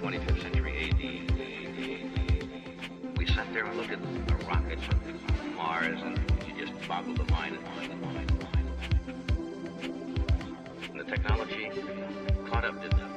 25th century AD. We sat there and looked at the rockets from Mars, and it just boggled the mind and mind and mind and mind. And the technology caught up, didn't it?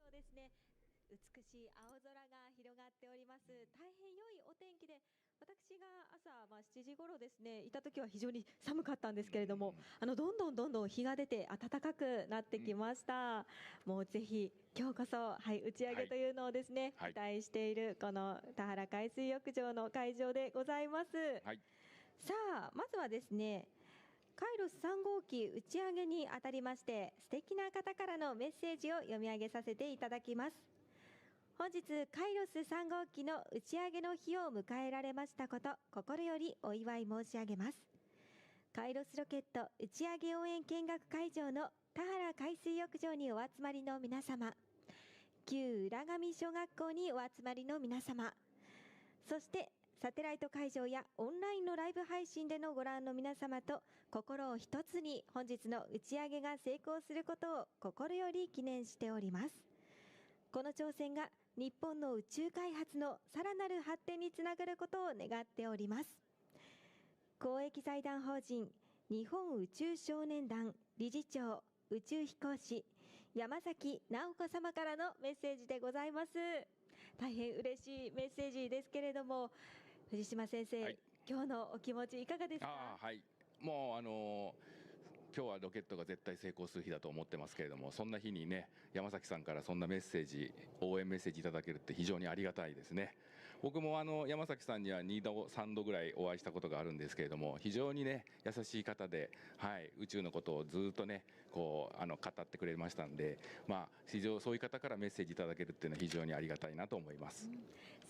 そうですね。美しい青空が広がっております。大変良いお天気で、私が朝7時頃ですね、いた時は非常に寒かったんですけれども、どんどん日が出て暖かくなってきました。もうぜひ今日こそ、打ち上げというのをですね、期待しているこの田原海水浴場の会場でございます。さあ、まずはですね、カイロス3号機打ち上げにあたりまして、素敵な方からのメッセージを読み上げさせていただきます。本日、カイロス3号機の打ち上げの日を迎えられましたこと、心よりお祝い申し上げます。カイロスロケット打ち上げ応援見学会場の田原海水浴場にお集まりの皆様、旧浦上小学校にお集まりの皆様、そしてサテライト会場やオンラインのライブ配信でのご覧の皆様と心を一つに本日の打ち上げが成功することを心より記念しております。この挑戦が日本の宇宙開発のさらなる発展につながることを願っております。公益財団法人日本宇宙少年団理事長宇宙飛行士山崎直子様からのメッセージでございます。大変嬉しいメッセージですけれども、藤島先生、今日のお気持ちいかがですか？もう今日はロケットが絶対成功する日だと思ってますけれども、そんな日にね、山崎さんからそんなメッセージ、応援メッセージいただけるって非常にありがたいですね。僕も山崎さんには2度3度ぐらいお会いしたことがあるんですけれども、非常にね優しい方で、宇宙のことをずっとねこう語ってくれましたんで、非常そういう方からメッセージいただけるっていうのは非常にありがたいなと思います。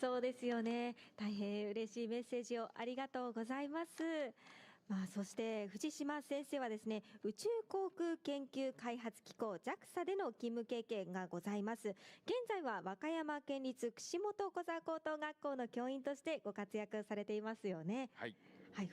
そうですよね。大変嬉しいメッセージをありがとうございます。そして藤島先生はですね、宇宙航空研究開発機構 JAXA での勤務経験がございます。現在は和歌山県立串本小座高等学校の教員としてご活躍されていますよね。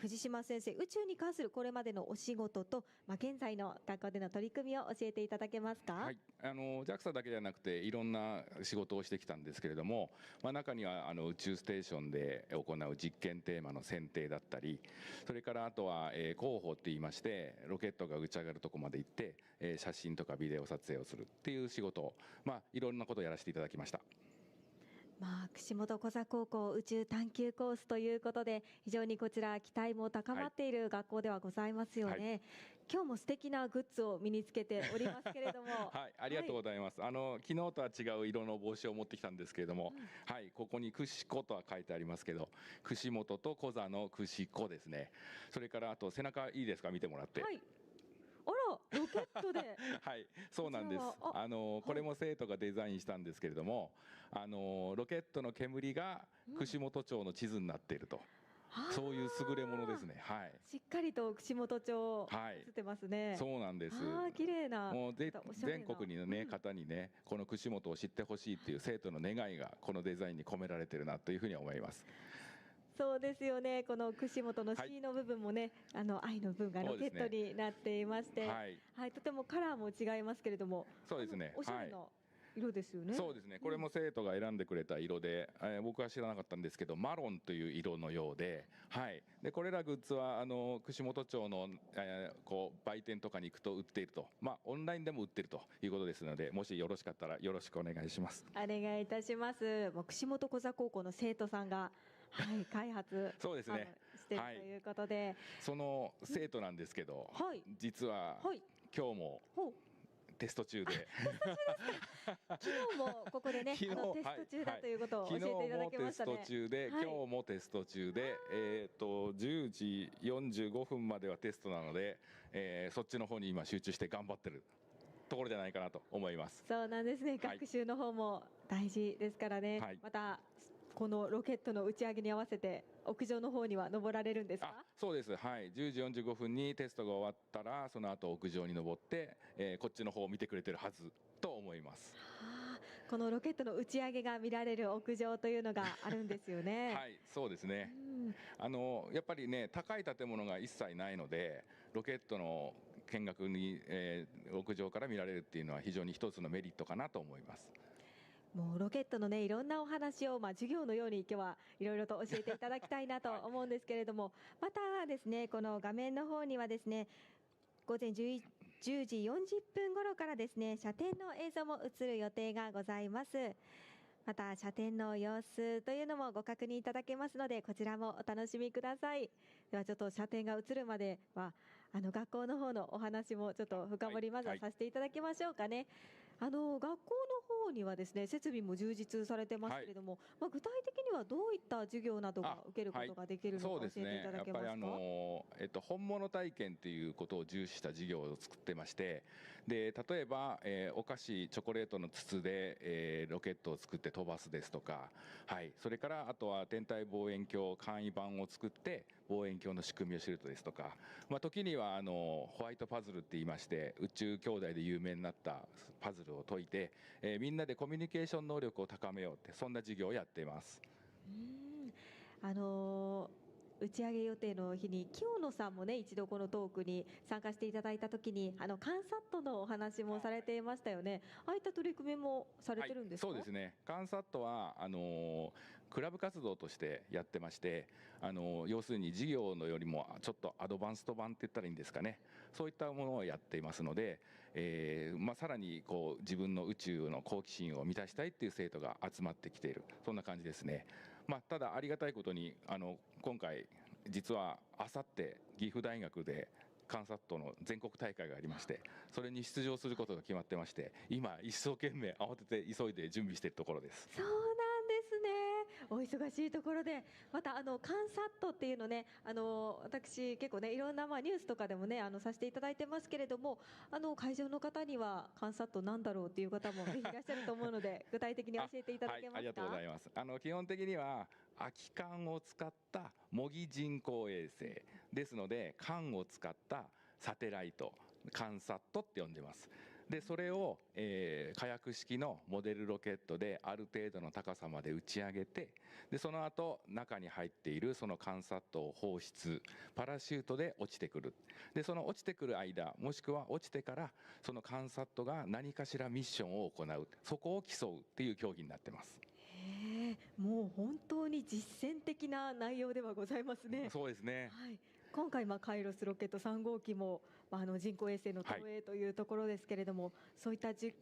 藤島先生、宇宙に関するこれまでのお仕事と、現在の学校での取り組みを教えていただけますか？JAXA だけじゃなくていろんな仕事をしてきたんですけれども、中には宇宙ステーションで行う実験テーマの選定だったり、それからあとは広報って言いまして、ロケットが打ち上がるとこまで行って写真とかビデオ撮影をするっていう仕事を、いろんなことをやらせていただきました。串本小座高校宇宙探究コースということで、非常にこちら期待も高まっている学校ではございますよね。今日も素敵なグッズを身につけておりますけれどもありがとうございます。昨日とは違う色の帽子を持ってきたんですけれども、ここに串子とは書いてありますけど、串本と小座の串子ですね。それからあと背中いいですか、見てもらって。あら、ロケットで。はい、そうなんです。こちらはこれも生徒がデザインしたんですけれども、ロケットの煙が串本町の地図になっていると、そういう優れものですね。はい。しっかりと串本町はい映ってますね。そうなんです。綺麗な。もうまたおしゃれな全国のね、方にね、この串本を知ってほしいっていう生徒の願いがこのデザインに込められてるなというふうに思います。そうですよね。この串本の C の部分もね、愛の部分がロケットになっていまして、はい、はい、とてもカラーも違いますけれども、そうですね。おしゃれな色ですよね。そうですね。これも生徒が選んでくれた色で、僕は知らなかったんですけど、マロンという色のようで、はい。でこれらグッズは串本町の、こう売店とかに行くと売っていると、オンラインでも売っているということですので、もしよろしかったらよろしくお願いします。お願いいたします。もう串本小座高校の生徒さんが、はい、開発そうですね。しているということで、その生徒なんですけど、はい、実は、はい、今日もテスト中で昨日もここでね、テスト中だということを教えていただきましたね。昨日もテスト中で、今日もテスト中で、10時45分まではテストなので、そっちの方に今集中して頑張ってるところじゃないかなと思います。そうなんですね。学習の方も大事ですからね。はい、またこのロケットの打ち上げに合わせて屋上の方には登られるんですか？そうです。はい。10時45分にテストが終わったら、その後屋上に登って、こっちの方を見てくれてるはずと思います。このロケットの打ち上げが見られる屋上というのがあるんですよね。はい、そうですね。やっぱりね、高い建物が一切ないので、ロケットの見学に、屋上から見られるっていうのは非常に一つのメリットかなと思います。もうロケットのね、いろんなお話を授業のように今日はいろいろと教えていただきたいなと思うんですけれども、またですね、この画面の方にはですね、午前10時40分頃からですね、射程の映像も映る予定がございます。また射程の様子というのもご確認いただけますので、こちらもお楽しみください。ではちょっと射程が映るまでは学校の方のお話もちょっと深掘りまずはさせていただきましょうかね。学校の方にはですね、設備も充実されてますけれども、具体的にはどういった授業などが受けることができるのか教えていただけますか？本物体験ということを重視した授業を作ってまして、で例えば、お菓子チョコレートの筒で、ロケットを作って飛ばすですとか、はい、それからあとは天体望遠鏡簡易版を作って望遠鏡の仕組みを知るとですとか、時にはホワイトパズルって言いまして、宇宙兄弟で有名になったパズルを解いて、みんなでコミュニケーション能力を高めようって、そんな授業をやっています。打ち上げ予定の日に清野さんもね、一度このトークに参加していただいた時にカンサットのお話もされていましたよね。ああいった取り組みもされてるんですか？そうですね。カンサットはクラブ活動としてやってまして、要するに事業のよりもちょっとアドバンスト版って言ったらいいんですかね、そういったものをやっていますので、さらにこう自分の宇宙の好奇心を満たしたいっていう生徒が集まってきている、そんな感じですね。ただありがたいことに今回実はあさって岐阜大学でカンサットの全国大会がありまして、それに出場することが決まってまして、今一生懸命慌てて急いで準備しているところです。そうなんですね。お忙しいところで、またカンサットっていうのね、私結構ね、いろんなニュースとかでもねさせていただいてますけれども、会場の方にはカンサットなんだろうっていう方もぜひいらっしゃると思うので具体的に教えていただけますか？ありがとうございます。基本的には空き缶を使った模擬人工衛星ですので、缶を使ったサテライト、カンサットって呼んでます。でそれを、火薬式のモデルロケットである程度の高さまで打ち上げて、でその後中に入っているそのカンサットを放出、パラシュートで落ちてくる。でその落ちてくる間、もしくは落ちてからそのカンサットが何かしらミッションを行う、そこを競うっていう競技になってます。もう本当に実践的な内容ではございますね。そうですね。はい、今回カイロスロケット3号機も人工衛星の投影というところですけれども、そういった取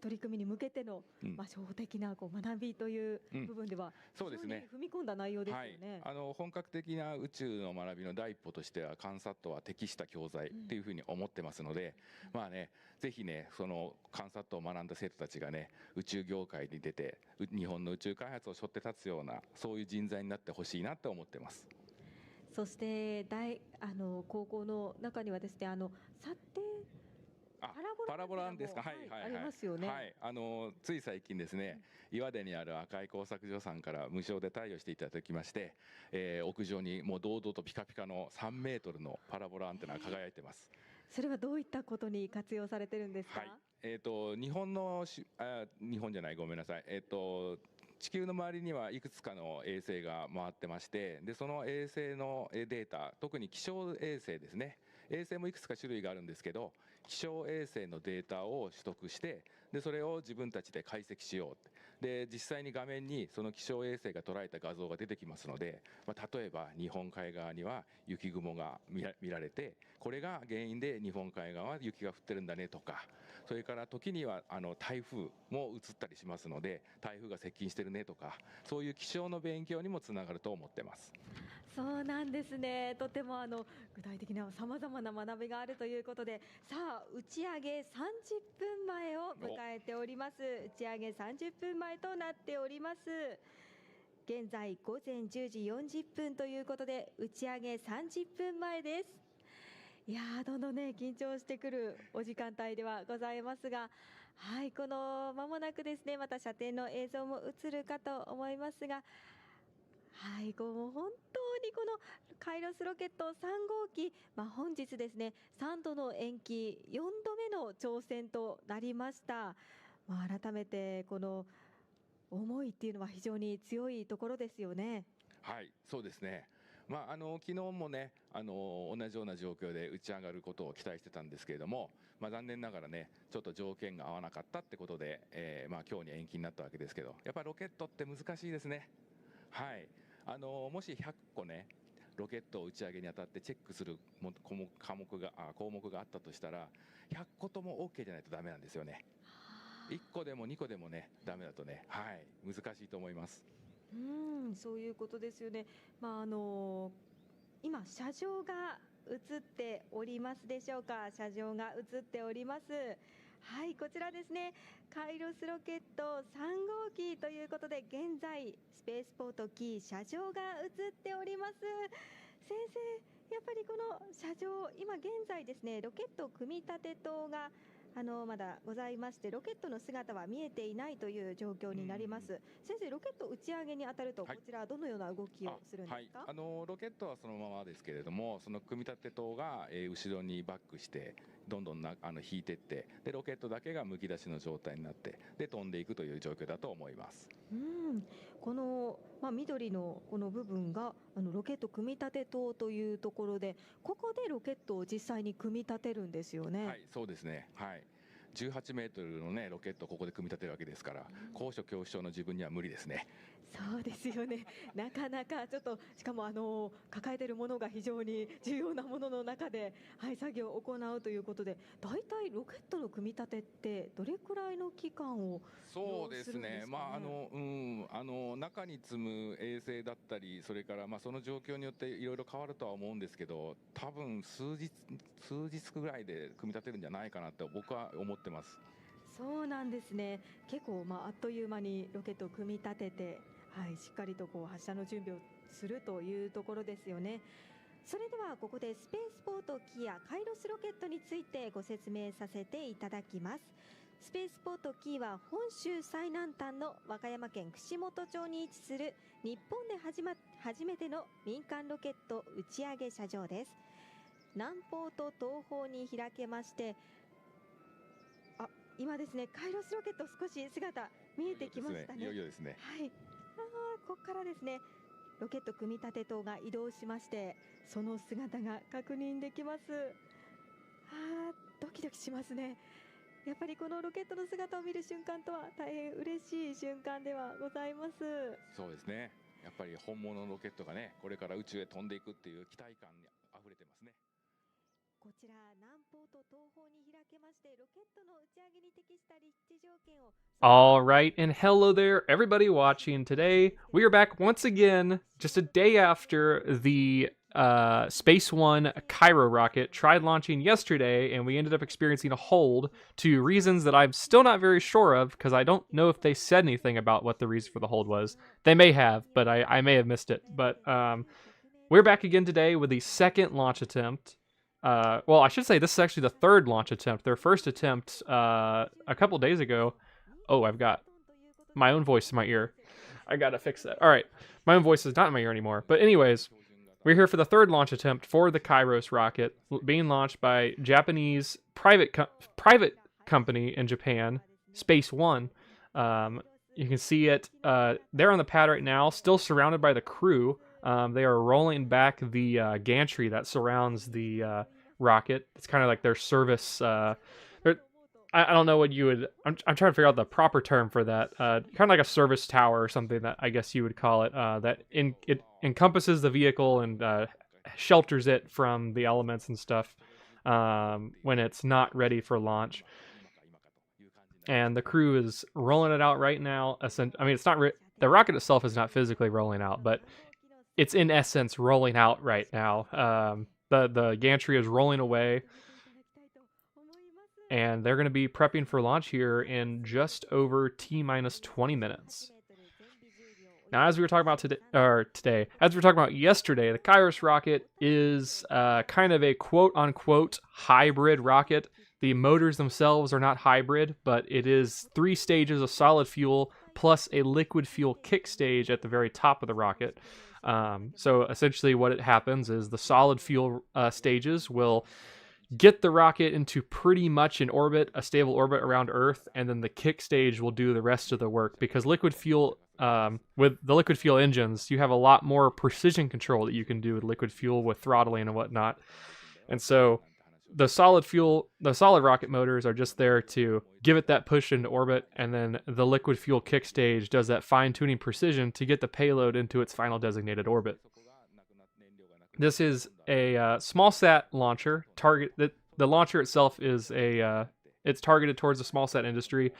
り組みに向けての初歩的な学びという部分では非常に踏み込んだ内容ですよね。本格的な宇宙の学びの第一歩としてはカンサットは適した教材っていうふうに思ってますので、ぜひね、そのカンサットを学んだ生徒たちがね、宇宙業界に出て日本の宇宙開発を背負って立つような、そういう人材になってほしいなと思ってます。そして高校の中にはですね、査定パラボランですか。はいはいはい。ありますよね。はい、つい最近ですね、岩手にある赤い工作所さんから無償で貸与していただきまして、屋上にもう堂々とピカピカの3メートルのパラボラアンテナが輝いてます。それはどういったことに活用されてるんですか？はい、日本じゃない、ごめんなさい。地球の周りにはいくつかの衛星が回ってまして、でその衛星のデータ、特に気象衛星ですね。衛星もいくつか種類があるんですけど、気象衛星のデータを取得して、でそれを自分たちで解析しよう。で実際に画面にその気象衛星が捉えた画像が出てきますので、例えば日本海側には雪雲が見られて、これが原因で日本海側は雪が降ってるんだねとか、それから時には台風も映ったりしますので、台風が接近してるねとか、そういう気象の勉強にもつながると思ってます。そうなんですね。とても具体的なさまざまな学びがあるということで、さあ打ち上げ30分前を迎えております。打ち上げ30分前となっております。現在午前10時40分ということで、打ち上げ30分前です。いやー、どんどんね緊張してくるお時間帯ではございますが、はい、この間もなくですね、また射程の映像も映るかと思いますが、はい、もう本当にこのカイロスロケット3号機、本日ですね、3度の延期、4度目の挑戦となりました。改めてこの思いっていうのは非常に強いところですよね。はい、そうですね。昨日もね、同じような状況で打ち上がることを期待してたんですけれども、残念ながらね、ちょっと条件が合わなかったってことで、今日に延期になったわけですけど、やっぱりロケットって難しいですね。はい、もし100個ね、ロケットを打ち上げにあたってチェックする項目があったとしたら、100個とも OK じゃないとダメなんですよね。1個でも2個でもね、ダメだとね、はい、難しいと思います。そういうことですよね。今車上が映っておりますでしょうか。車上が映っております。はい、こちらですね、カイロスロケット3号機ということで、現在スペースポートキー車上が映っております。先生、やっぱりこの車上、今現在ですね、ロケット組み立て棟がまだございまして、ロケットの姿は見えていないという状況になります。先生、ロケット打ち上げに当たると、こちらどのような動きをするんですか？ロケットはそのままですけれども、その組み立て棟が、後ろにバックしてどんどん引いていって、でロケットだけがむき出しの状態になって、で飛んでいくという状況だと思います。この、緑のこの部分がロケット組み立て棟というところで、ここでロケットを実際に組み立てるんですよね。はい、そうですね。はい、18メートルのね、ロケットをここで組み立てるわけですから、高所恐怖症の自分には無理ですね。そうですよね。なかなかちょっと、しかも抱えているものが非常に重要なものの中で、はい、作業を行うということで、だいたいロケットの組み立てってどれくらいの期間をそうですね。中に積む衛星だったり、それからその状況によっていろいろ変わるとは思うんですけど、多分数日ぐらいで組み立てるんじゃないかなって僕は思ってます。そうなんですね。結構あっという間にロケットを組み立てて、はい、しっかりと発射の準備をするというところですよね。それではここでスペースポートキーやカイロスロケットについてご説明させていただきます。スペースポートキーは本州最南端の和歌山県串本町に位置する日本で初めての民間ロケット打ち上げ車上です。南方と東方に開けまして、今ですね、カイロスロケット少し姿見えてきましたね。いよいよですね。はい。ここからですね、ロケット組み立て棟が移動しまして、その姿が確認できます。ドキドキしますね。やっぱりこのロケットの姿を見る瞬間とは大変嬉しい瞬間ではございます。そうですね。やっぱり本物のロケットがね、これから宇宙へ飛んでいくっていう期待感にあふれてますね。こちら南方と東方に開けまして、ロケットの打ち上げに適した立地条件を。All right, and hello there, everybody watching. Today, we are back once again, just a day after the Space One KAIROS rocket tried launching yesterday, and we ended up experiencing a hold to reasons that I'm still not very sure of, because I don't know if they said anything about what the reason for the hold was. They may have, but I may have missed it. But we're back again today with the second launch attempt. Well, I should say this is actually the third launch attempt. Their first attempt a couple days ago. Oh, I've got my own voice in my ear. I gotta fix that. All right, my own voice is not in my ear anymore. But anyways, we're here for the third launch attempt for the Kairos rocket, being launched by Japanese private company in Japan, Space One. You can see it. They're on the pad right now, still surrounded by the crew. They are rolling back the gantry that surrounds the rocket. It's kind of like their service. I don't know what you would. I'm trying to figure out the proper term for that. Kind of like a service tower or something, that I guess you would call it. It encompasses the vehicle and shelters it from the elements and stuff when it's not ready for launch. And the crew is rolling it out right now. I mean, it's not the rocket itself is not physically rolling out, but it's in essence rolling out right now. The gantry is rolling away. And they're going to be prepping for launch here in just over T-minus 20 minutes. Now, as we were talking about as we were talking about yesterday, the Kairos rocket is kind of a quote-unquote hybrid rocket. The motors themselves are not hybrid, but it is 3 stages of solid fuel plus a liquid fuel kick stage at the very top of the rocket. So essentially what happens is the solid fuel stages will get the rocket into pretty much an orbit, a stable orbit around Earth, and then the kick stage will do the rest of the work. Because liquid fuel, with the liquid fuel engines, you have a lot more precision control that you can do with liquid fuel with throttling and whatnot. And so the solid rocket motors are just there to give it that push into orbit, and then the liquid fuel kick stage does that fine-tuning precision to get the payload into its final designated orbit. This is a small sat launcher. The launcher itself is it's targeted towards the small sat industry,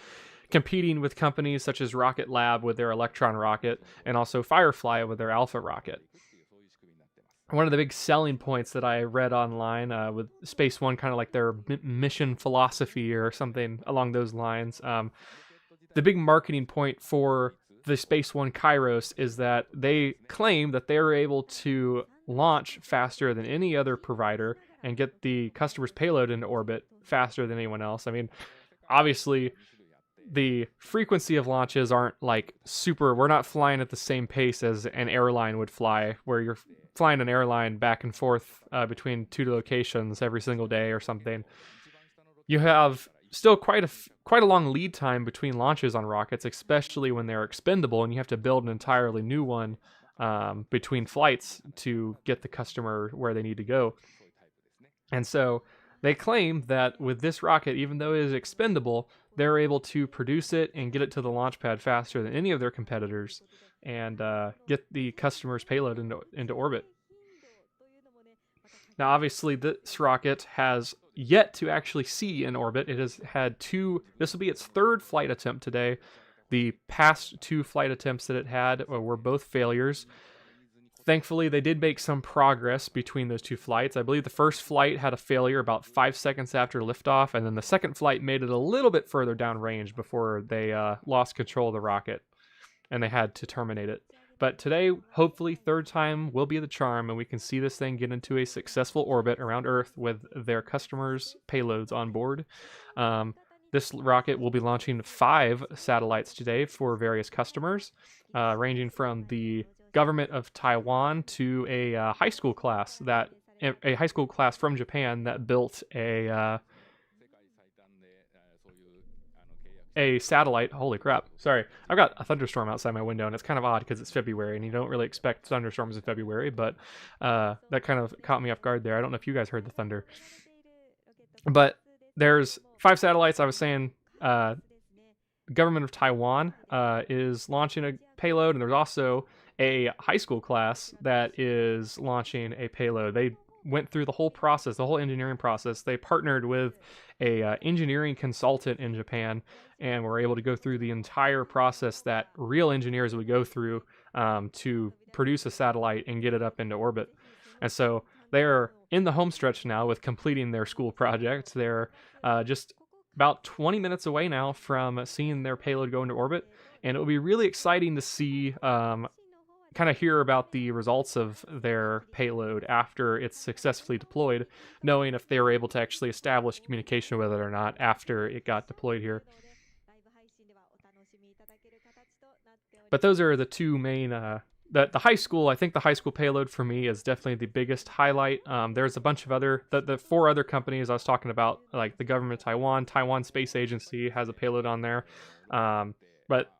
competing with companies such as Rocket Lab with their Electron rocket, and also Firefly with their Alpha rocket. One of the big selling points that I read online with Space One, kind of like their mission philosophy or something along those lines, the big marketing point for the Space One KAIROS is that they claim that they're able to launch faster than any other provider and get the customer's payload into orbit faster than anyone else. I mean, obviously, the frequency of launches aren't like super. We're not flying at the same pace as an airline would fly, where you're flying an airline back and forth between 2 locations every single day or something. You have still quite a long lead time between launches on rockets, especially when they're expendable, and you have to build an entirely new one between flights to get the customer where they need to go. And so they claim that with this rocket, even though it is expendable, they're able to produce it and get it to the launch pad faster than any of their competitors, and get the customer's payload into orbit. Now, obviously, this rocket has yet to actually see an orbit. It has had 2. This will be its 3rd flight attempt today. The past 2 flight attempts that it had were both failures. Thankfully, they did make some progress between those 2 flights. I believe the first flight had a failure about 5 seconds after liftoff, and then the second flight made it a little bit further downrange before they lost control of the rocket, and they had to terminate it. But today, hopefully, 3rd time will be the charm, and we can see this thing get into a successful orbit around Earth with their customers' payloads on board. This rocket will be launching 5 satellites today for various customers, ranging from the government of Taiwan to a high school class from Japan that built a satellite. Holy crap! Sorry, I've got a thunderstorm outside my window, and it's kind of odd because it's February, and you don't really expect thunderstorms in February. But that kind of caught me off guard there. I don't know if you guys heard the thunder, but there's 5 satellites. I was saying, government of Taiwan is launching a payload, and there's also a high school class that is launching a payload. They went through the whole process, the whole engineering process. They partnered with a engineering consultant in Japan, and were able to go through the entire process that real engineers would go through to produce a satellite and get it up into orbit. And so they're in the home stretch now with completing their school project. They're just about 20 minutes away now from seeing their payload go into orbit, and it will be really exciting to see kind kind of hear about the results of their payload after it's successfully deployed, knowing if they were able to actually establish communication with it or not after it got deployed here. But those are the two main. The high school, I think the high school payload for me is definitely the biggest highlight. There's a bunch of other, the 4 other companies I was talking about, like the government of Taiwan Space Agency has a payload on there. But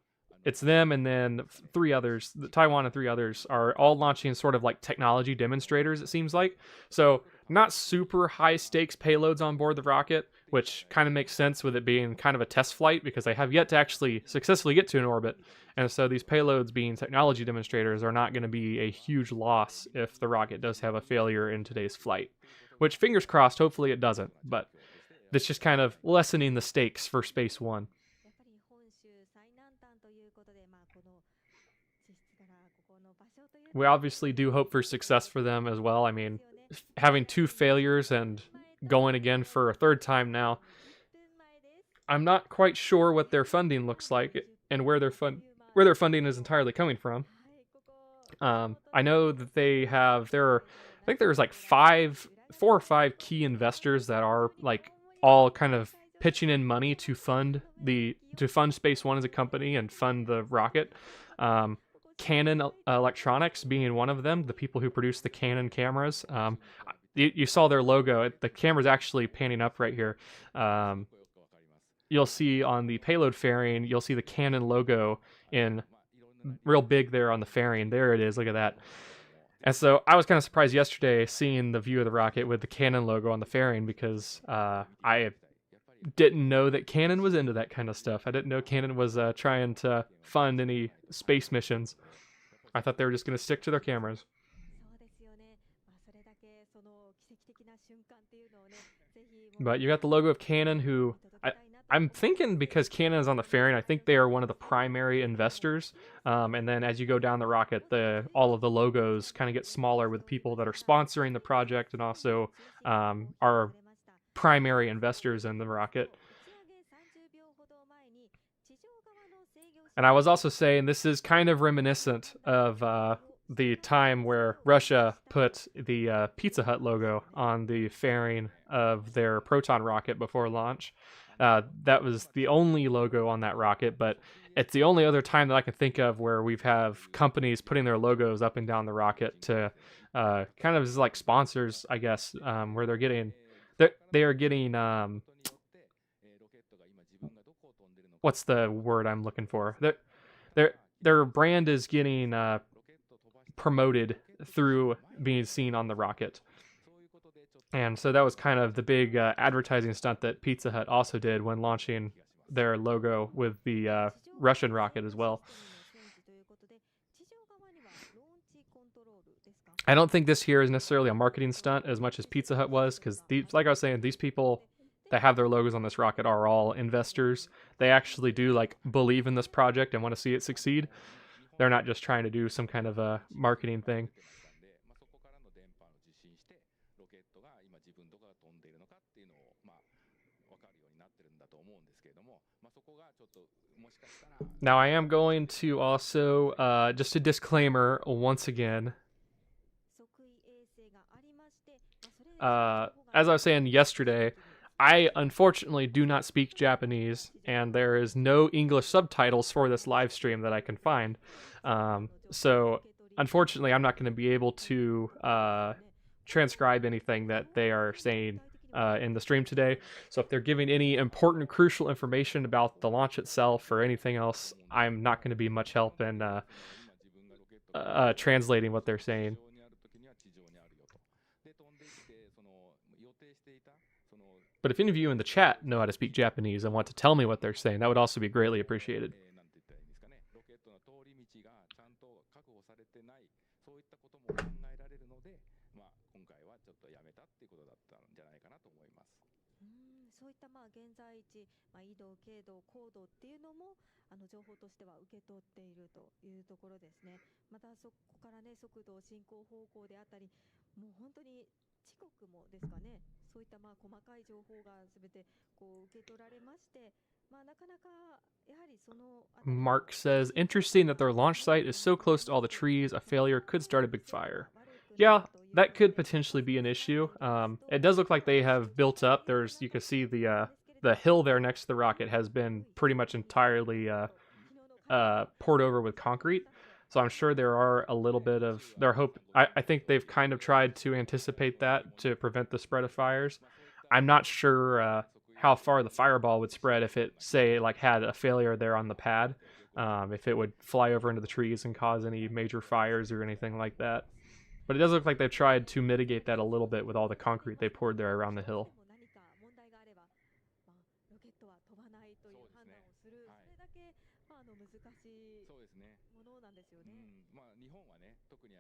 it's them and then 3 others, Taiwan and 3 others are all launching sort of like technology demonstrators, it seems like. So not super high stakes payloads on board the rocket, which kind of makes sense with it being kind of a test flight because they have yet to actually successfully get to an orbit. And so these payloads being technology demonstrators are not going to be a huge loss if the rocket does have a failure in today's flight, which fingers crossed, hopefully it doesn't, but that's just kind of lessening the stakes for Space One. We obviously do hope for success for them as well. I mean, having 2 failures and going again for a 3rd time now, I'm not quite sure what their funding looks like and where their funding is entirely coming from. I know that they have I think there's like 4 or 5 key investors that are like all kind of pitching in money to fund Space One as a company and fund the rocket. Canon Electronics being one of them, the people who produce the Canon cameras. You saw their logo. The camera's actually panning up right here. You'll see on the payload fairing, you'll see the Canon logo in real big there on the fairing. There it is. Look at that. And so I was kind of surprised yesterday seeing the view of the rocket with the Canon logo on the fairing because I didn't know that Canon was into that kind of stuff. I didn't know Canon was trying to fund any space missions. I thought they were just going to stick to their cameras. But you got the logo of Canon, who I'm thinking because Canon is on the fairing, I think they are one of the primary investors. And then as you go down the rocket, all of the logos kind of get smaller with people that are sponsoring the project and also are primary investors in the rocket. And I was also saying this is kind of reminiscent of the time where Russia put the Pizza Hut logo on the fairing of their Proton rocket before launch. That was the only logo on that rocket, but it's the only other time that I can think of where we've have companies putting their logos up and down the rocket to kind of as like sponsors, I guess, where they are getting what's the word I'm looking for? Their brand is getting promoted through being seen on the rocket. And so that was kind of the big advertising stunt that Pizza Hut also did when launching their logo with the Russian rocket as well. I don't think this here is necessarily a marketing stunt as much as Pizza Hut was, because like I was saying, these people that have their logos on this rocket are all investors. They actually do like believe in this project and want to see it succeed. They're not just trying to do some kind of a marketing thing. Now I am going to also, just a disclaimer once again, as I was saying yesterday, I unfortunately do not speak Japanese, and there is no English subtitles for this live stream that I can find. So unfortunately, I'm not going to be able to transcribe anything that they are saying in the stream today. So if they're giving any important, crucial information about the launch itself or anything else, I'm not going to be much help in translating what they're saying. But if any of you in the chat know how to speak Japanese and want to tell me what they're saying, that would also be greatly appreciated. そういった細かい情報がすべて受け取られまして、なかなかやはりそのあたりの Mark says, interesting that their launch site is so close to all the trees. A failure could start a big fire. Yeah, that could potentially be an issue. It does look like they have built up. You can see the hill there next to the rocket has been pretty much entirely poured over with concrete. So I'm sure there are a little bit of I think they've kind of tried to anticipate that to prevent the spread of fires. I'm not sure how far the fireball would spread if it, say, like had a failure there on the pad, if it would fly over into the trees and cause any major fires or anything like that. But it does look like they've tried to mitigate that a little bit with all the concrete they poured there around the hill. 何か問題があれば、ロケットは飛ばないという判断をする、それだけ難しいそうですね。ものなんですよね。日本はね、特に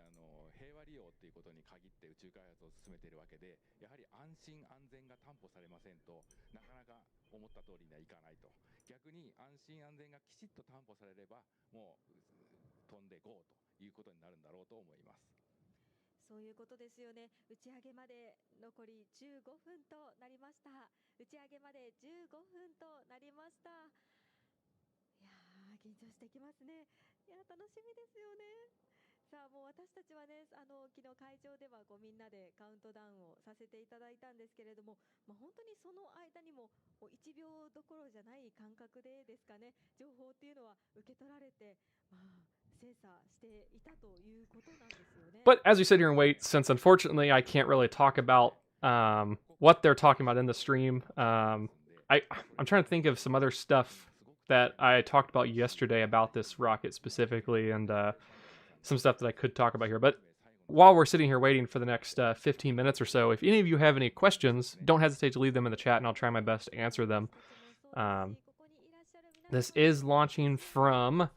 平和利用っていうことに限って宇宙開発を進めているわけで、やはり安心安全が担保されませんとなかなか思った通りにはいかないと。逆に安心安全がきちっと担保されれば、もう飛んでいこうということになるんだろうと思います。そういうことですよね。打ち上げまで残り15分となりました。打ち上げまで15分となりました。いやー、緊張してきますね。いやー、楽しみですよね。さあ、もう私たちはね、昨日会場ではみんなでカウントダウンをさせていただいたんですけれども、本当にその間にも1秒どころじゃない感覚でですかね、情報っていうのは受け取られて、精査していたということなんですよね。 But as we sit here and wait, since unfortunately I can't really talk about what they're talking about in the stream, I'm trying to think of some other stuff that I talked about yesterday about this rocket specifically, and some stuff that I could talk about here. But while we're sitting here waiting for the next 15 minutes or so, if any of you have any questions, don't hesitate to leave them in the chat, and I'll try my best to answer them. This is launching from,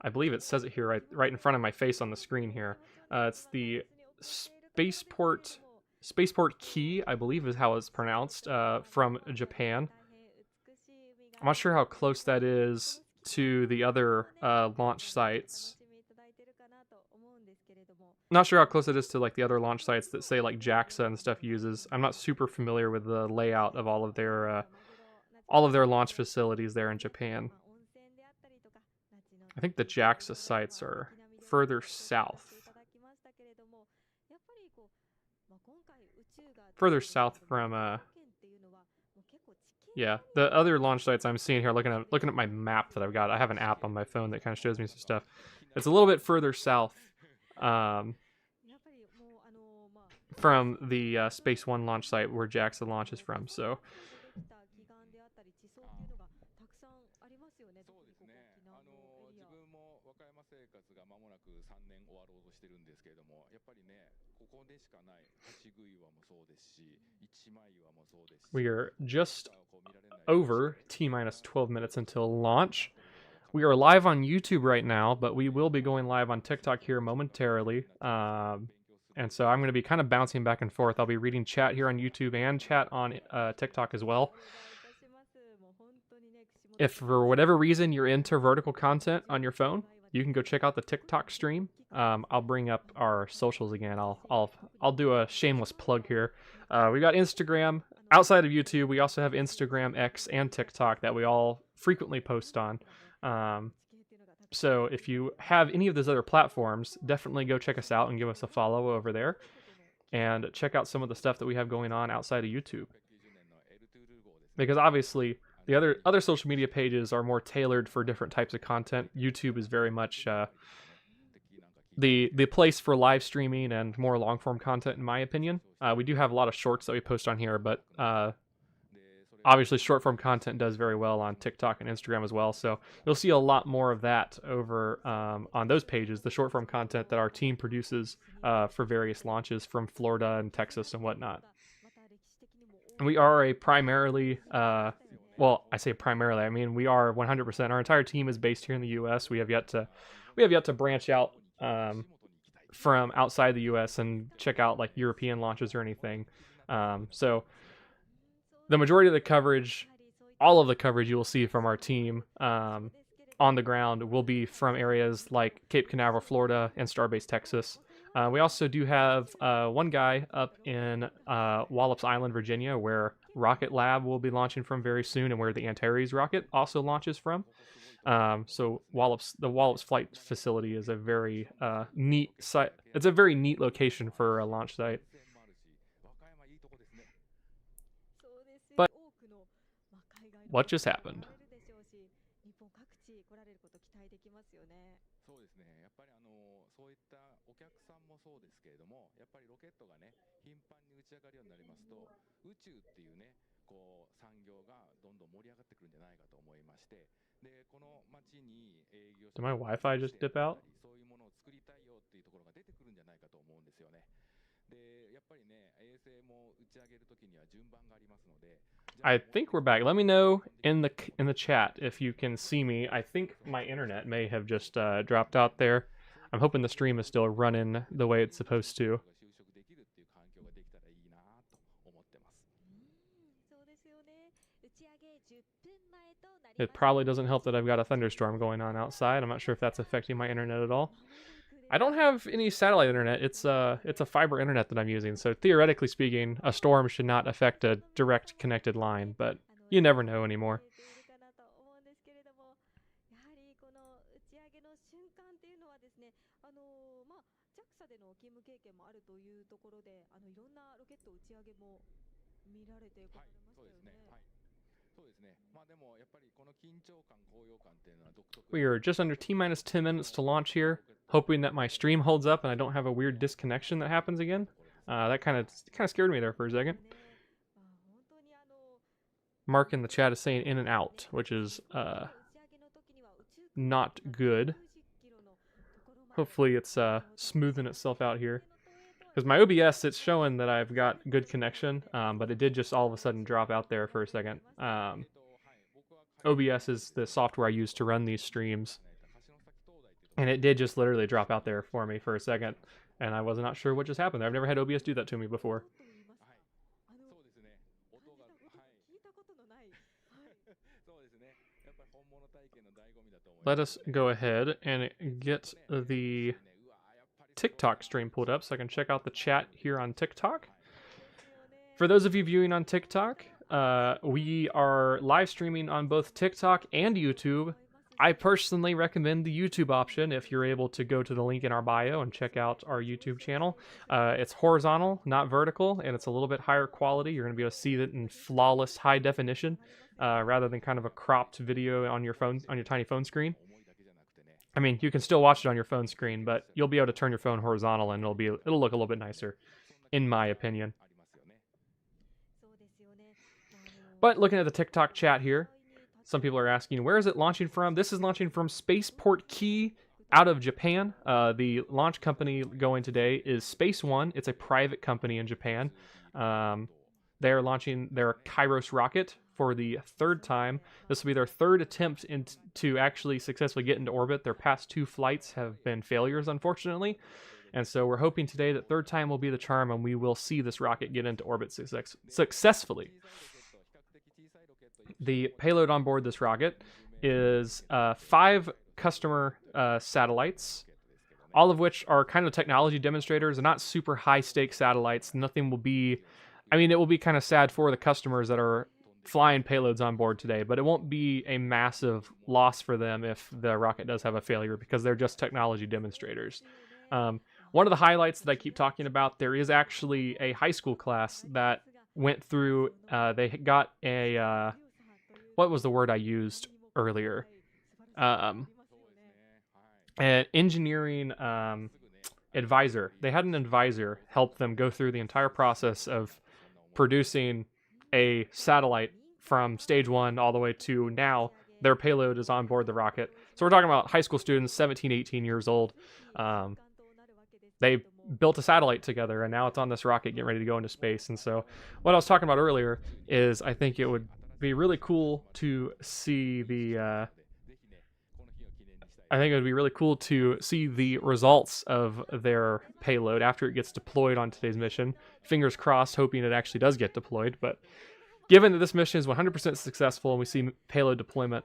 I believe it says it here right in front of my face on the screen here. It's the Space Port Kii, I believe is how it's pronounced, from Japan. I'm not sure how close that is to the other launch sites. Not sure how close it is to like the other launch sites that say like JAXA and stuff uses. I'm not super familiar with the layout of all of their launch facilities there in Japan. I think the JAXA sites are further south. Further south from yeah, the other launch sites I'm seeing here, looking at my map that I've got. I have an app on my phone that kind of shows me some stuff. It's a little bit further south from the Space One launch site where JAXA launches from. So we are just over T-minus 12 minutes until launch. We are live on YouTube right now, but we will be going live on TikTok here momentarily. And so I'm going to be kind of bouncing back and forth. I'll be reading chat here on YouTube and chat on TikTok as well. If for whatever reason you're into vertical content on your phone, you can go check out the TikTok stream. I'll bring up our socials again. I'll do a shameless plug here. We got Instagram. Outside of YouTube, we also have Instagram, X, and TikTok that we all frequently post on. So if you have any of those other platforms, definitely go check us out and give us a follow over there. And check out some of the stuff that we have going on outside of YouTube. Because obviously, the other social media pages are more tailored for different types of content. YouTube is very much the place for live streaming and more long-form content, in my opinion. We do have a lot of shorts that we post on here, but obviously short-form content does very well on TikTok and Instagram as well. So you'll see a lot more of that over on those pages, the short-form content that our team produces for various launches from Florida and Texas and whatnot. And we are a primarily, well, I say primarily, I mean we are 100%. Our entire team is based here in the U.S. We have yet to branch out from outside the U.S. and check out like European launches or anything. So the majority of the coverage, all of the coverage you will see from our team on the ground will be from areas like Cape Canaveral, Florida, and Starbase, Texas. We also do have one guy up in Wallops Island, Virginia, where Rocket Lab will be launching from very soon, and where the Antares rocket also launches from. So the Wallops Flight Facility is a very neat site. It's a very neat location for a launch site. But what just happened? そうですね。やっぱりそういったお客さんもそうですけれども、やっぱりロケットがね、頻繁に打ち上がるようになりますと、宇宙っていうね、こう産業がどんどん盛り上がってくるんじゃないかと思いまして、でこの街に営業 Did my Wi-Fi just dip out? そういうものを作りたいよっていうところが出てくるんじゃないかと思うんですよね。でやっぱりね、衛星も打ち上げるときには順番がありますので。I think we're back. Let me know in the chat if you can see me. I think my internet may have just dropped out there. I'm hoping the stream is still running the way it's supposed to. It probably doesn't help that I've got a thunderstorm going on outside. I'm not sure if that's affecting my internet at all. I don't have any satellite internet. It's a fiber internet that I'm using. So theoretically speaking, a storm should not affect a direct connected line, but you never know anymore. We are just under T-minus 10 minutes to launch here, hoping that my stream holds up and I don't have a weird disconnection that happens again. That kind of scared me there for a second. Mark in the chat is saying in and out, which is not good. Hopefully it's smoothing itself out here. Because my OBS, it's showing that I've got good connection, but it did just all of a sudden drop out there for a second. OBS is the software I use to run these streams, and it did just literally drop out there for me for a second, and I was not sure what just happened there. I've never had OBS do that to me before. Let us go ahead and get the TikTok stream pulled up so I can check out the chat here on TikTok. For those of you viewing on TikTok, we are live streaming on both TikTok and YouTube. I personally recommend the YouTube option if you're able to go to the link in our bio and check out our YouTube channel. It's horizontal, not vertical, and it's a little bit higher quality. You're going to be able to see it in flawless high definition rather than kind of a cropped video on your phone, on your tiny phone screen. I mean, you can still watch it on your phone screen, but you'll be able to turn your phone horizontal and it'll look a little bit nicer, in my opinion. But looking at the TikTok chat here, some people are asking, where is it launching from? This is launching from Space Port Kii out of Japan. The launch company going today is Space One. It's a private company in Japan. They're launching their KAIROS rocket for the third time. This will be their third attempt to actually successfully get into orbit. Their past two flights have been failures, unfortunately. And so we're hoping today that third time will be the charm and we will see this rocket get into orbit successfully. The payload on board this rocket is 5 customer satellites, all of which are kind of technology demonstrators. They're not super high-stakes satellites. Nothing will be... I mean, it will be kind of sad for the customers that are flying payloads on board today, but it won't be a massive loss for them if the rocket does have a failure because they're just technology demonstrators. One of the highlights that I keep talking about, there is actually a high school class that went through, they got a... what was the word I used earlier? An engineering advisor. They had an advisor help them go through the entire process of producing a satellite from stage 1 all the way to now their payload is on board the rocket. So we're talking about high school students, 17, 18 years old. They built a satellite together and now it's on this rocket getting ready to go into space. And so what I was talking about earlier is I think it would be really cool to see the I think it would be really cool to see the results of their payload after it gets deployed on today's mission. Fingers crossed, hoping it actually does get deployed. But given that this mission is 100% successful and we see payload deployment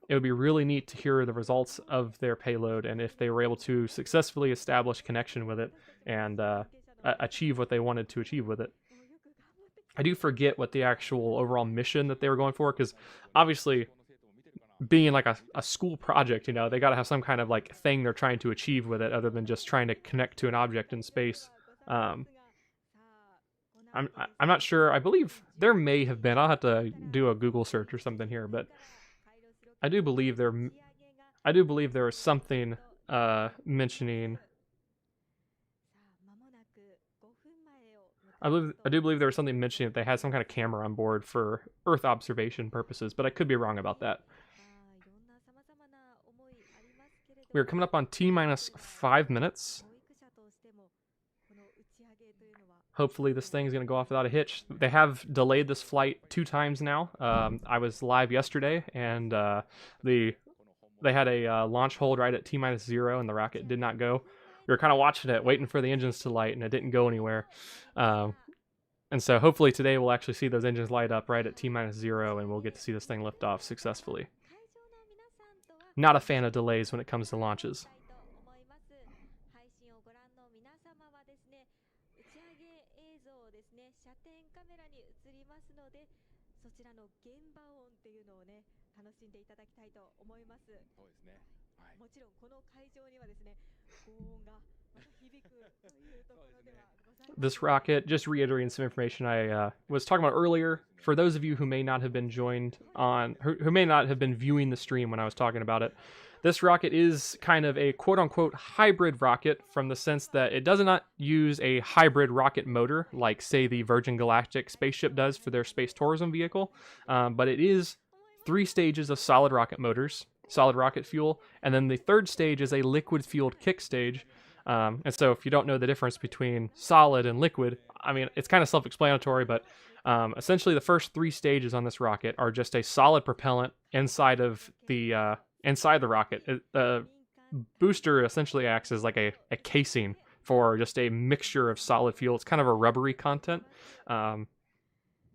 it would be really neat to hear the results of their payload and if they were able to successfully establish connection with it and achieve what they wanted to achieve with it. I do forget what the actual overall mission that they were going for, because obviously being like a school project, you know, they got to have some kind of like thing they're trying to achieve with it other than just trying to connect to an object in space. I'm not sure. I believe there may have been. I'll have to do a Google search or something here, but I do believe there was something mentioning. I do believe there was something mentioning that they had some kind of camera on board for Earth observation purposes, but I could be wrong about that. We're coming up on T-minus 5 minutes. Hopefully this thing's going to go off without a hitch. They have delayed this flight 2 times now. I was live yesterday, and they had a launch hold right at T-minus 0, and the rocket did not go. We were kind of watching it, waiting for the engines to light, and it didn't go anywhere. And so hopefully today we'll actually see those engines light up right at T-minus 0, and we'll get to see this thing lift off successfully. Not a fan of delays when it comes to launches. This rocket, just reiterating some information I was talking about earlier, for those of you who may not have been who may not have been viewing the stream when I was talking about it, this rocket is kind of a quote-unquote hybrid rocket, from the sense that it does not use a hybrid rocket motor like, say, the Virgin Galactic spaceship does for their space tourism vehicle, but it is 3 stages of solid rocket motors, solid rocket fuel, and then the 3rd stage is a liquid-fueled kick stage. And so if you don't know the difference between solid and liquid, I mean, it's kind of self-explanatory, but essentially the first 3 stages on this rocket are just a solid propellant inside of the rocket. The booster essentially acts as like a casing for just a mixture of solid fuel. It's kind of a rubbery content, and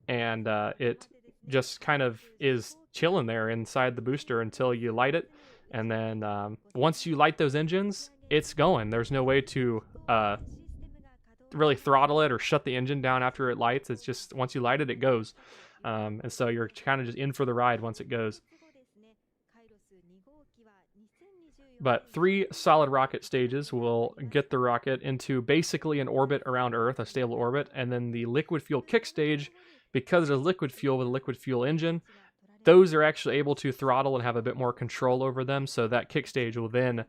it just kind of is chilling there inside the booster until you light it, and then once you light those engines, it's going. There's no way to really throttle it or shut the engine down after it lights. It's just once you light it, it goes. And so you're kind of just in for the ride once it goes. But 3 solid rocket stages will get the rocket into basically an orbit around Earth, a stable orbit, and then the liquid fuel kick stage, because there's liquid fuel with a liquid fuel engine, those are actually able to throttle and have a bit more control over them, so that kick stage will then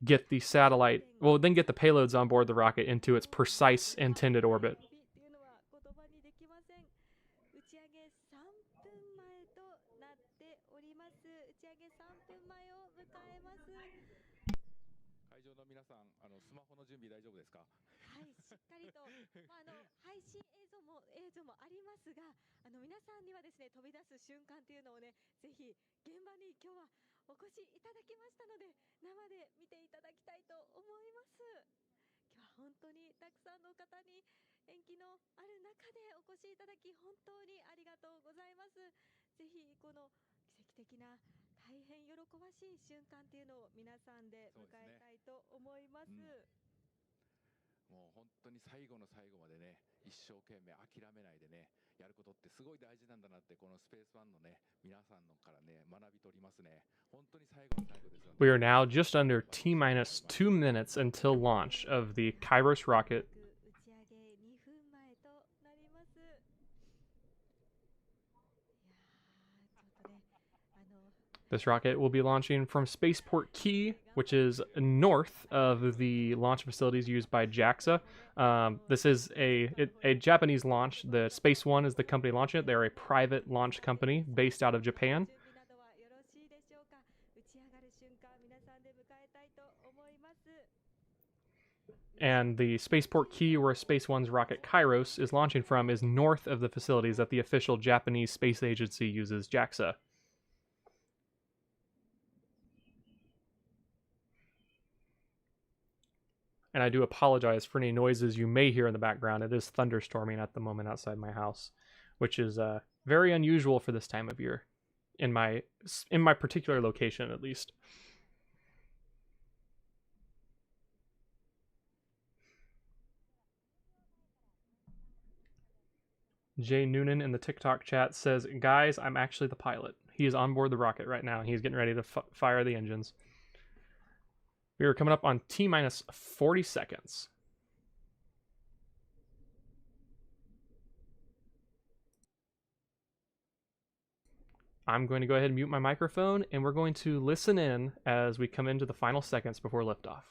get the payloads on board the rocket into its precise intended orbit. We are now just under T-minus 2 minutes until launch of the Kairos rocket. This rocket will be launching from Space Port Kii, which is north of the launch facilities used by JAXA. This is a Japanese launch. The Space One is the company launching it. They're a private launch company based out of Japan. And the Spaceport Kii, where Space One's rocket Kairos is launching from, is north of the facilities that the official Japanese space agency uses, JAXA. And I do apologize for any noises you may hear in the background. It is thunderstorming at the moment outside my house, which is very unusual for this time of year. in my particular location at least. Jay Noonan in the TikTok chat says, "Guys, I'm actually the pilot. He is on board the rocket right now. He's getting ready to fire the engines." We are coming up on T-minus 40 seconds. I'm going to go ahead and mute my microphone, and we're going to listen in as we come into the final seconds before liftoff.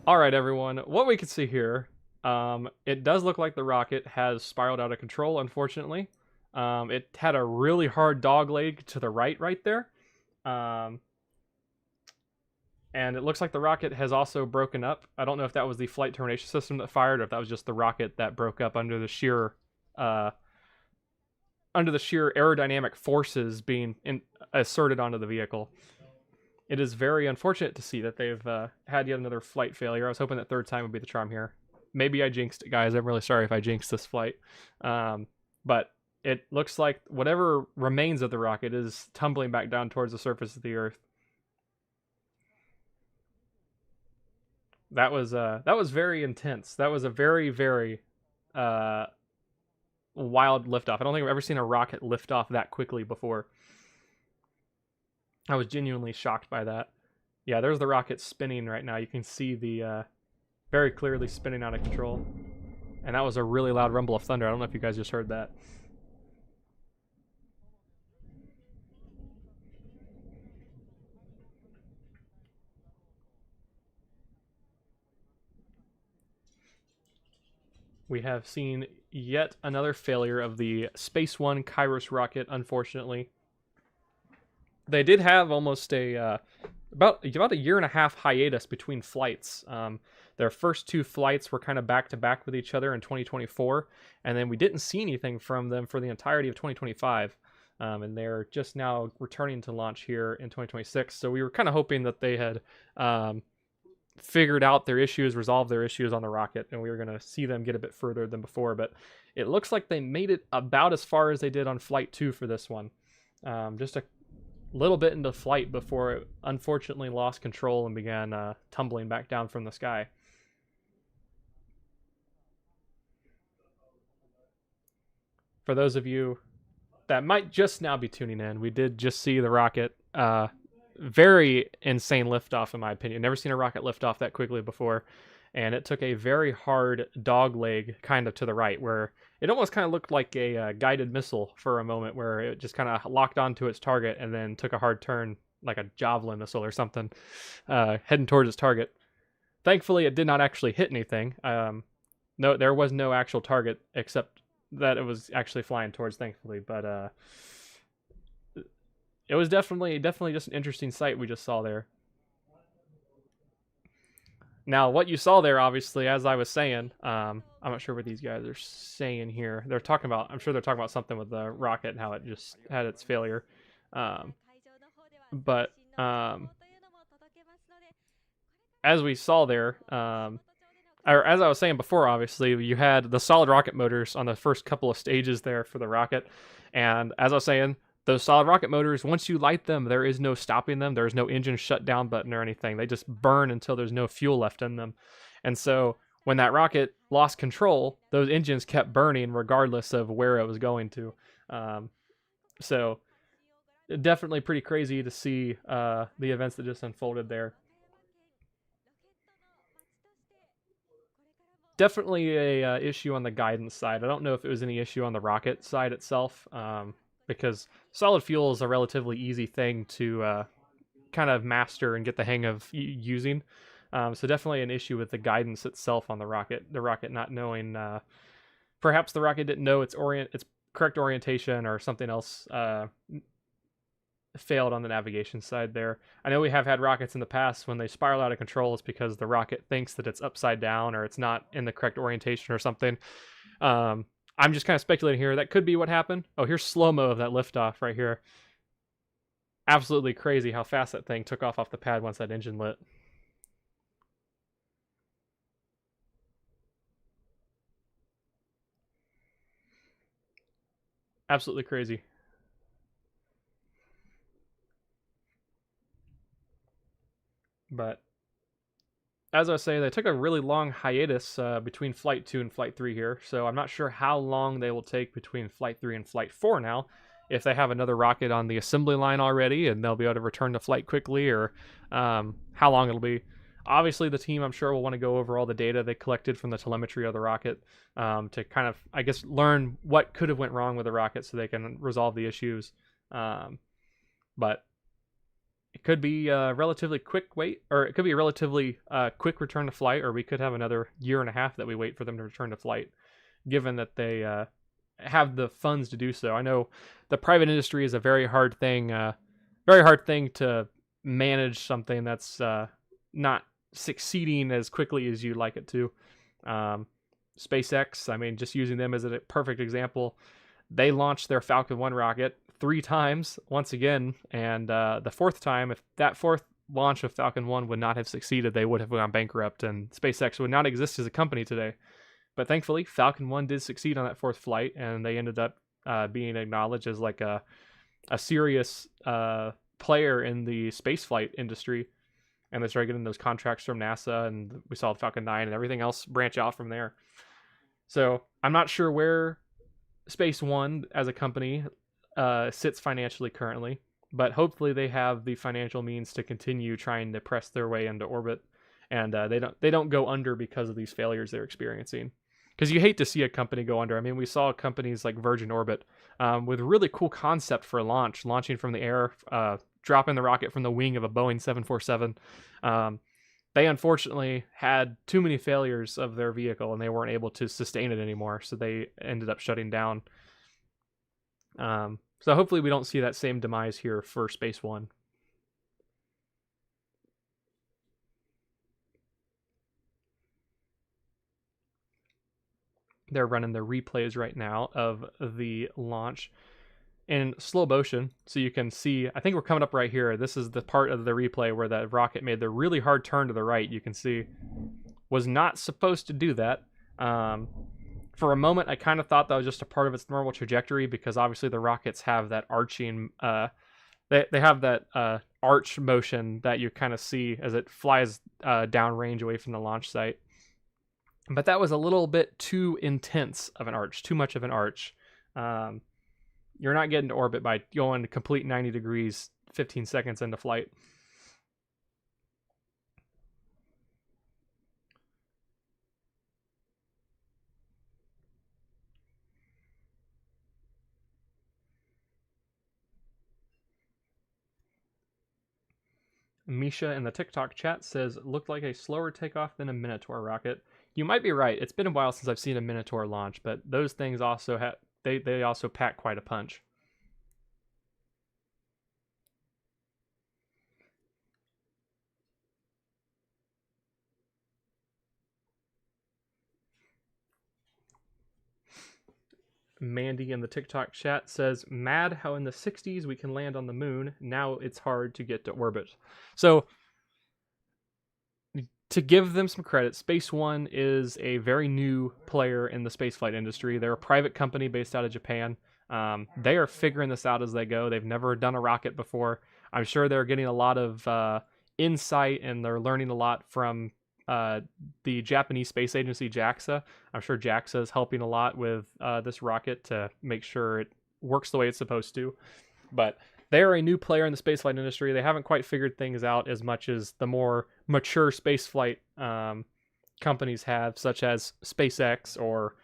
All right, everyone, what we can see here, it does look like the rocket has spiraled out of control, unfortunately. It had a really hard dog leg to the right there. And it looks like the rocket has also broken up. I don't know if that was the flight termination system that fired, or if that was just the rocket that broke up under the sheer aerodynamic forces being asserted onto the vehicle. It is very unfortunate to see that they've had yet another flight failure. I was hoping that third time would be the charm here. Maybe I jinxed it, guys. I'm really sorry if I jinxed this flight. But it looks like whatever remains of the rocket is tumbling back down towards the surface of the Earth. That was very intense. That was a very, very wild liftoff. I don't think I've ever seen a rocket lift off that quickly before. I was genuinely shocked by that. Yeah, there's the rocket spinning right now. You can see the very clearly spinning out of control. And that was a really loud rumble of thunder. I don't know if you guys just heard that. We have seen yet another failure of the Space One KAIROS rocket, unfortunately. They did have almost a about a year and a half hiatus between flights. Their first two flights were kind of back to back with each other in 2024, and then we didn't see anything from them for the entirety of 2025. And they're just now returning to launch here in 2026. So we were kind of hoping that they had figured out their issues, resolved their issues on the rocket, and we were going to see them get a bit further than before. But it looks like they made it about as far as they did on Flight 2 for this one. Just a little bit into flight before it unfortunately lost control and began tumbling back down from the sky. For those of you that might just now be tuning in, we did just see the rocket. Very insane liftoff, in my opinion. Never seen a rocket lift off that quickly before. and it took a very hard dog leg kind of to the right, where it almost kind of looked like a guided missile for a moment, where it just kind of locked onto its target and then took a hard turn like a javelin missile or something, heading towards its target. Thankfully, it did not actually hit anything. No, there was no actual target except that it was actually flying towards, thankfully. But it was definitely just an interesting sight we just saw there. Now, what you saw there, obviously, as I was saying, I'm not sure what these guys are saying here. They're talking about, I'm sure they're talking about something with the rocket and how it just had its failure. But as we saw there, or as I was saying before, obviously, you had the solid rocket motors on the first couple of stages there for the rocket. And as I was saying, those solid rocket motors, once you light them, there is no stopping them. There's no engine shutdown button or anything. They just burn until there's no fuel left in them. And so when that rocket lost control, those engines kept burning regardless of where it was going to. So definitely pretty crazy to see the events that just unfolded there. Definitely a issue on the guidance side. I don't know if it was any issue on the rocket side itself, because solid fuel is a relatively easy thing to kind of master and get the hang of using. So definitely an issue with the guidance itself on the rocket. The rocket not knowing, perhaps the rocket didn't know its correct orientation, or something else failed on the navigation side there. I know we have had rockets in the past when they spiral out of control, it's because the rocket thinks that it's upside down or it's not in the correct orientation or something. I'm just kind of speculating here. That could be what happened. Oh, here's slow-mo of that liftoff right here. Absolutely crazy how fast that thing took off the pad once that engine lit. Absolutely crazy. But as I was saying, they took a really long hiatus between Flight 2 and Flight 3 here, so I'm not sure how long they will take between Flight 3 and Flight 4 now, if they have another rocket on the assembly line already and they'll be able to return to flight quickly, or how long it'll be. Obviously, the team, I'm sure, will want to go over all the data they collected from the telemetry of the rocket to kind of, I guess, learn what could have went wrong with the rocket so they can resolve the issues. But it could be a relatively quick wait, or it could be a relatively quick return to flight, or we could have another year and a half that we wait for them to return to flight, given that they have the funds to do so. I know the private industry is a very hard thing to manage, something that's not succeeding as quickly as you'd like it to. SpaceX, I mean, just using them as a perfect example, they launched their Falcon 1 rocket 3 times once again, and the 4th time, if that 4th launch of Falcon 1 would not have succeeded, they would have gone bankrupt and SpaceX would not exist as a company today. But thankfully, Falcon 1 did succeed on that 4th flight, and they ended up being acknowledged as like a serious player in the spaceflight industry, and they started getting those contracts from NASA, and we saw Falcon 9 and everything else branch out from there. So I'm not sure where Space One as a company sits financially currently, but hopefully they have the financial means to continue trying to press their way into orbit, and they don't go under because of these failures they're experiencing. Because you hate to see a company go under. I mean, we saw companies like Virgin Orbit with really cool concept for launching from the air, dropping the rocket from the wing of a Boeing 747. They unfortunately had too many failures of their vehicle, and they weren't able to sustain it anymore, so they ended up shutting down. So hopefully we don't see that same demise here for Space One. They're running the replays right now of the launch in slow motion, so you can see, I think we're coming up right here. This is the part of the replay where that rocket made the really hard turn to the right. You can see was not supposed to do that. For a moment, I kind of thought that was just a part of its normal trajectory, because obviously the rockets have that arching, they have that arch motion that you kind of see as it flies downrange away from the launch site. But that was a little bit too intense of an arch, too much of an arch. You're not getting to orbit by going to complete 90 degrees 15 seconds into flight. Misha in the TikTok chat says, looked like a slower takeoff than a Minotaur rocket. You might be right. It's been a while since I've seen a Minotaur launch, but those things also have they also pack quite a punch. Mandy in the TikTok chat says, mad how in the 60s we can land on the moon. Now it's hard to get to orbit. So, to give them some credit, Space One is a very new player in the spaceflight industry. They're a private company based out of Japan. They are figuring this out as they go. They've never done a rocket before. I'm sure they're getting a lot of insight, and they're learning a lot from the Japanese space agency JAXA. I'm sure JAXA is helping a lot with this rocket to make sure it works the way it's supposed to. But they are a new player in the spaceflight industry. They haven't quite figured things out as much as the more mature spaceflight companies have, such as SpaceX or,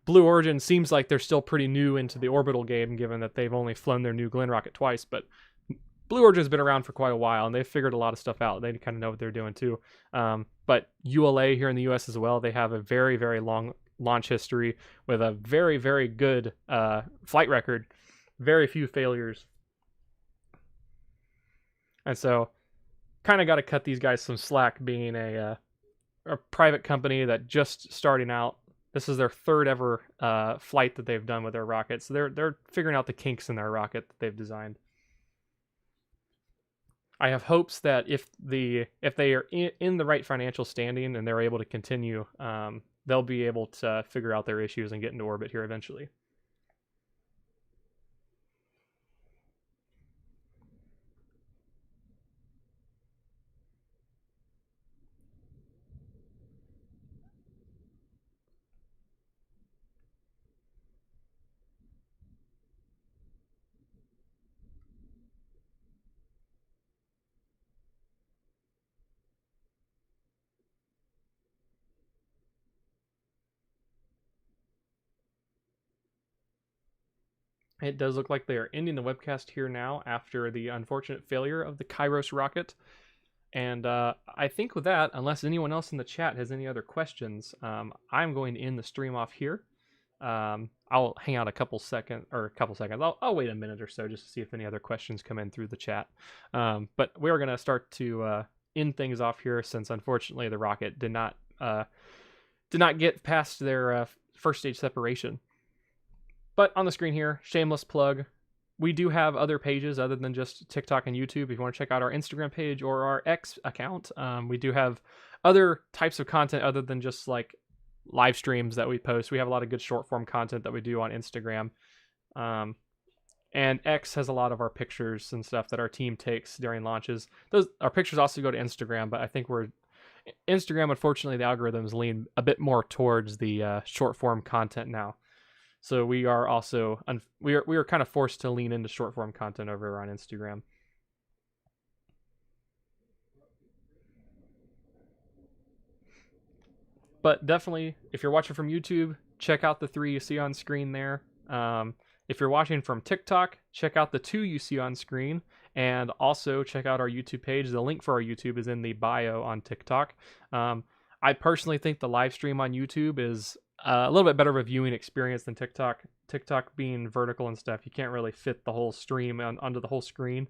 Blue Origin seems like they're still pretty new into the orbital game, given that they've only flown their New Glenn rocket twice. But Blue Origin's been around for quite a while, and they've figured a lot of stuff out. They kind of know what they're doing too. But ULA here in the U.S. as well, they have a very, very long launch history with a very, very good flight record. Very few failures. And so, kind of got to cut these guys some slack, being a private company that just starting out. This is their third ever flight that they've done with their rockets. So they're figuring out the kinks in their rocket that they've designed. I have hopes that if they are in the right financial standing and they're able to continue, they'll be able to figure out their issues and get into orbit here eventually. It does look like they are ending the webcast here now after the unfortunate failure of the Kairos rocket. And I think with that, unless anyone else in the chat has any other questions, I'm going to end the stream off here. I'll hang out a couple seconds. I'll wait a minute or so just to see if any other questions come in through the chat. But we're going to start to end things off here, since unfortunately the rocket did not get past their first stage separation. But on the screen here, shameless plug, we do have other pages other than just TikTok and YouTube. If you want to check out our Instagram page or our X account, we do have other types of content other than just like live streams that we post. We have a lot of good short form content that we do on Instagram. And X has a lot of our pictures and stuff that our team takes during launches. Our pictures also go to Instagram, but I think Instagram, unfortunately, the algorithms lean a bit more towards the short form content now. So we are also we are kind of forced to lean into short form content over on Instagram. But definitely, if you're watching from YouTube, check out the 3 you see on screen there. If you're watching from TikTok, check out the 2 you see on screen, and also check out our YouTube page. The link for our YouTube is in the bio on TikTok. I personally think the live stream on YouTube is a little bit better of a viewing experience than TikTok. TikTok being vertical and stuff, you can't really fit the whole stream onto the whole screen,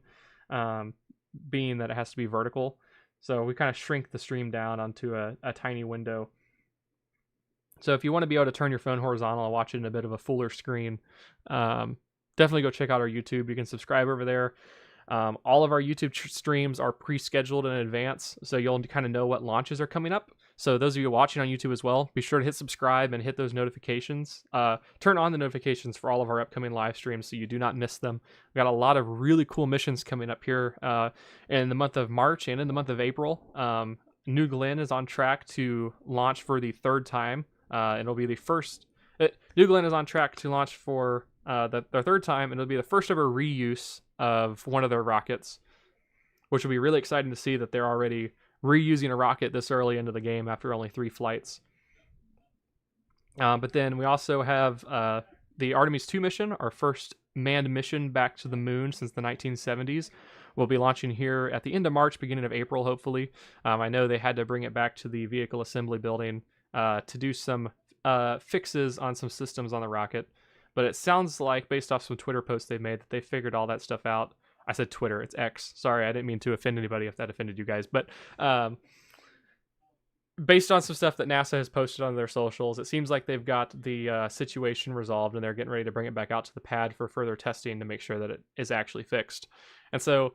being that it has to be vertical. So we kind of shrink the stream down onto a tiny window. So if you want to be able to turn your phone horizontal and watch it in a bit of a fuller screen, definitely go check out our YouTube. You can subscribe over there. All of our YouTube streams are pre-scheduled in advance, so you'll kind of know what launches are coming up. So those of you watching on YouTube as well, be sure to hit subscribe and hit those notifications. Turn on the notifications for all of our upcoming live streams so you do not miss them. We got a lot of really cool missions coming up here in the month of March and in the month of April. New Glenn is on track to launch for the 3rd time. It'll be the first. New Glenn is on track to launch for the 3rd time, and it'll be the first ever reuse of one of their rockets, which will be really exciting to see that they're already reusing a rocket this early into the game after only 3 flights. But then we also have the Artemis 2 mission, our first manned mission back to the moon since the 1970s, will be launching here at the end of March, beginning of April, hopefully. I know they had to bring it back to the vehicle assembly building to do some fixes on some systems on the rocket. But it sounds like, based off some Twitter posts they've made, that they figured all that stuff out. I said Twitter, it's X. Sorry, I didn't mean to offend anybody if that offended you guys. But based on some stuff that NASA has posted on their socials, it seems like they've got the situation resolved and they're getting ready to bring it back out to the pad for further testing to make sure that it is actually fixed. And so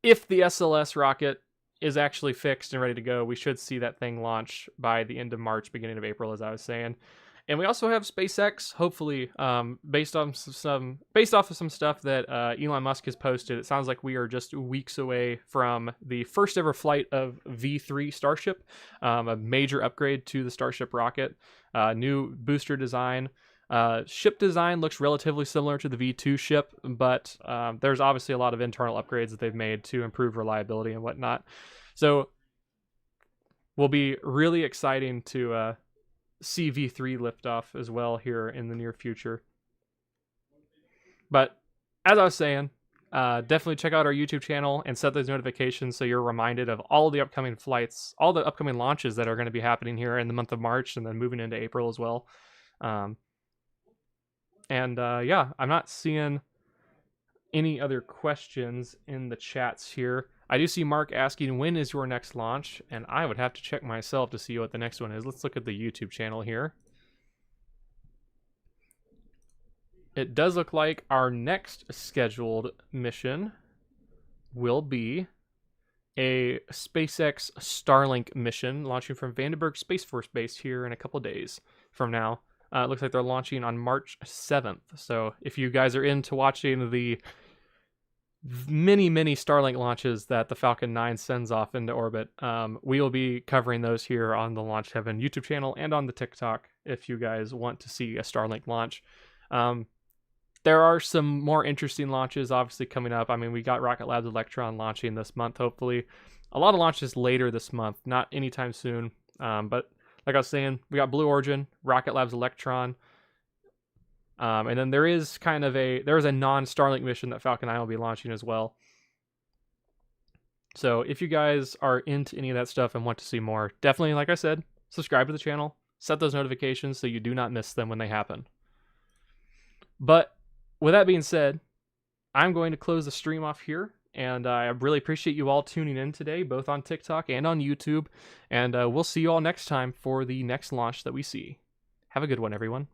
if the SLS rocket is actually fixed and ready to go, we should see that thing launch by the end of March, beginning of April, as I was saying. And we also have SpaceX, hopefully, based off of some stuff that Elon Musk has posted. It sounds like we are just weeks away from the first ever flight of V3 Starship, a major upgrade to the Starship rocket, new booster design. Ship design looks relatively similar to the V2 ship, but there's obviously a lot of internal upgrades that they've made to improve reliability and whatnot. So will be really exciting to see V3 liftoff as well here in the near future. But as I was saying, definitely check out our YouTube channel and set those notifications so you're reminded of all the upcoming flights, all the upcoming launches that are going to be happening here in the month of March and then moving into April as well. Yeah, I'm not seeing any other questions in the chats here. I do see Mark asking, when is your next launch? And I would have to check myself to see what the next one is. Let's look at the YouTube channel here. It does look like our next scheduled mission will be a SpaceX Starlink mission launching from Vandenberg Space Force Base here in a couple days from now. It looks like they're launching on March 7th. So if you guys are into watching the many Starlink launches that the Falcon 9 sends off into orbit, we will be covering those here on the Launch Heaven YouTube channel and on the TikTok if you guys want to see a Starlink launch. There are some more interesting launches obviously coming up. I mean, we got Rocket Lab's Electron launching this month, hopefully. A lot of launches later this month, not anytime soon. But like I was saying, we got Blue Origin, Rocket Lab's Electron. And then there is a non-Starlink mission that Falcon 9 will be launching as well. So if you guys are into any of that stuff and want to see more, definitely, like I said, subscribe to the channel, set those notifications so you do not miss them when they happen. But with that being said, I'm going to close the stream off here. And I really appreciate you all tuning in today, both on TikTok and on YouTube. And we'll see you all next time for the next launch that we see. Have a good one, everyone.